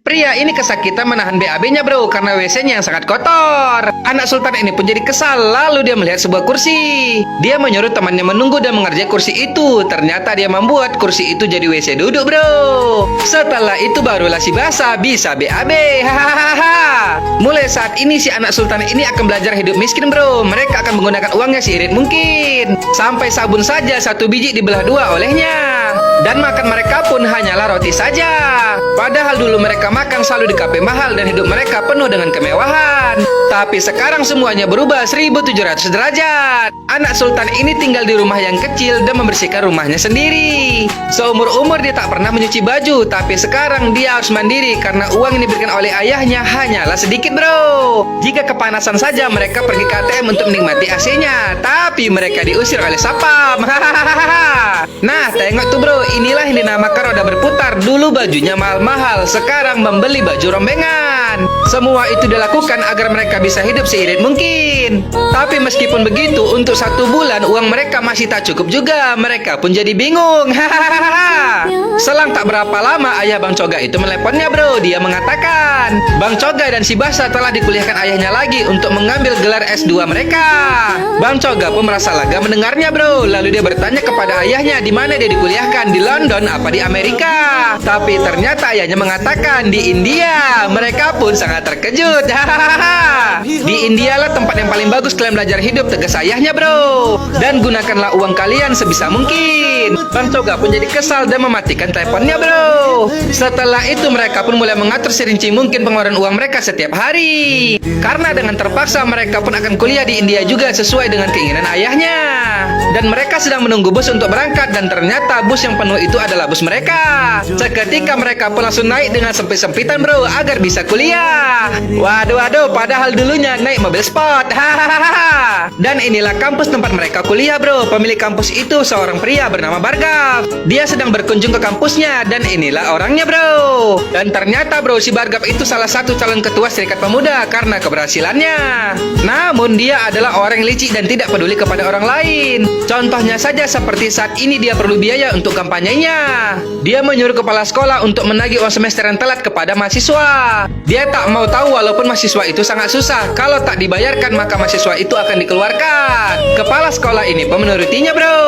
Pria ini kesakitan menahan BAB-nya bro karena WC-nya yang sangat kotor. Anak sultan ini pun jadi kesal, lalu dia melihat sebuah kursi. Dia menyuruh temannya menunggu dan mengerjai kursi itu. Ternyata dia membuat kursi itu jadi WC duduk bro. Setelah itu barulah si Basa bisa BAB. Hahaha. Mulai saat ini si anak sultan ini akan belajar hidup miskin bro. Mereka akan menggunakan uangnya seirit mungkin. Sampai sabun saja satu biji dibelah dua olehnya. Dan makan mereka pun hanyalah roti saja. Padahal dulu mereka makan selalu di kafe mahal dan hidup mereka penuh dengan kemewahan. Tapi sekarang semuanya berubah 1700 derajat. Anak sultan ini tinggal di rumah yang kecil dan membersihkan rumahnya sendiri. Seumur-umur dia tak pernah menyuci baju, tapi sekarang dia harus mandiri karena uang yang diberikan oleh ayahnya hanyalah sedikit bro. Jika kepanasan saja mereka pergi ke ATM untuk menikmati AC-nya, tapi mereka diusir oleh sapam. Nah tengok tuh bro, inilah yang dinamakan roda berputar. Dulu bajunya mahal-mahal, sekarang membeli baju rombengan. Semua itu dilakukan agar mereka bisa hidup seirit mungkin. Tapi meskipun begitu, untuk 1 bulan uang mereka masih tak cukup juga. Mereka pun jadi bingung. Selang tak berapa lama ayah Bang Coga itu meneleponnya bro. Dia mengatakan Bang Coga dan si Basa telah dikuliahkan ayahnya lagi untuk mengambil gelar S2 mereka. Bang Coga pun merasa lega mendengarnya bro. Lalu dia bertanya kepada ayahnya di mana dia dikuliahkan, di London apa di Amerika. Tapi ternyata ayahnya mengatakan di India. Mereka pun sangat terkejut. Di India lah tempat yang paling bagus kalian belajar hidup, tegas ayahnya bro. Dan gunakanlah uang kalian sebisa mungkin. Bang Coga pun jadi kesal dan mematikan teleponnya bro. Setelah itu mereka pun mulai mengatur serinci mungkin pengeluaran uang mereka setiap hari. Karena dengan terpaksa mereka pun akan kuliah di India juga sesuai dengan keinginan ayahnya. Dan mereka sedang menunggu bus untuk berangkat, dan ternyata bus yang penuh itu adalah bus mereka. Seketika mereka pun langsung naik dengan sempit-sempitan bro agar bisa kuliah. Waduh, padahal dulunya naik mobil sport. Dan inilah kampus tempat mereka kuliah bro. Pemilik kampus itu seorang pria bernama Bargaf. Dia sedang berkunjung ke kampusnya, dan inilah orangnya bro. Dan ternyata bro, si Bargaf itu salah satu calon ketua Serikat Pemuda karena keberhasilannya. Namun dia adalah orang yang licik dan tidak peduli kepada orang lain. Contohnya saja seperti saat ini dia perlu biaya untuk kampanyenya. Dia menyuruh kepala sekolah untuk menagih uang semester yang telat kepada mahasiswa. Dia tak mau tahu walaupun mahasiswa itu sangat susah. Kalau tak dibayarkan maka mahasiswa itu akan dikeluarkan. Kepala sekolah ini pun menurutinya bro.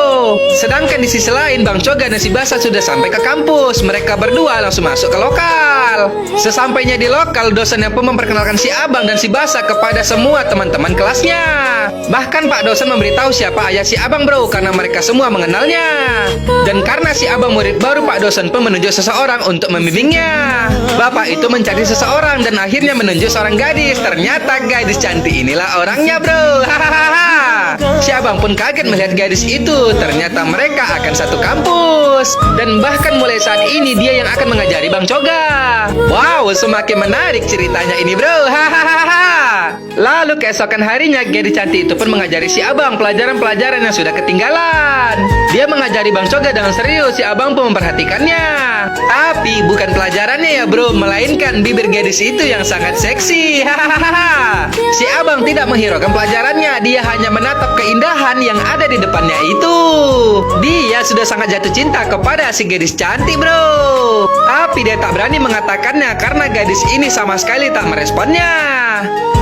Sedangkan di sisi lain Bang Coga dan si Basa sudah sampai ke kampus. Mereka berdua langsung masuk ke lokal. Sesampainya di lokal, dosennya pun memperkenalkan si Abang dan si Basa kepada semua teman-teman kelasnya. Bahkan Pak dosen memberitahu siapa ayah si Abang bro, karena mereka semua mengenalnya. Dan karena si Abang murid baru, Pak dosen pun menunjuk seseorang untuk membimbingnya. Bapak itu mencari seseorang dan akhirnya menunjuk seorang gadis. Ternyata gadis cantik inilah orangnya bro. Si Abang pun kaget melihat gadis itu. Ternyata mereka akan satu kampus. Dan bahkan mulai saat ini dia yang akan mengajari Bang Coga. Wow, semakin menarik ceritanya ini bro. Lalu keesokan harinya gadis cantik itu pun mengajari si Abang pelajaran-pelajaran yang sudah ketinggalan. Dia mengajari Bang Coga dengan serius. Si Abang pun memperhatikannya. Tapi bukan pelajarannya ya bro, melainkan bibir gadis itu yang sangat seksi. Si Abang tidak menghiraukan pelajarannya. Dia hanya menatap keindahan yang ada di depannya itu. Dia sudah sangat jatuh cinta kepada si gadis cantik bro. Tapi dia tak berani mengatakannya karena gadis ini sama sekali tak meresponnya.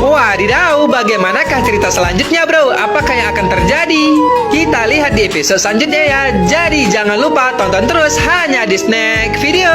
Wadidaw, bagaimanakah cerita selanjutnya bro? Apakah yang akan terjadi? Kita lihat di episode selanjutnya ya. Jadi jangan lupa tonton terus hanya di Snack Video.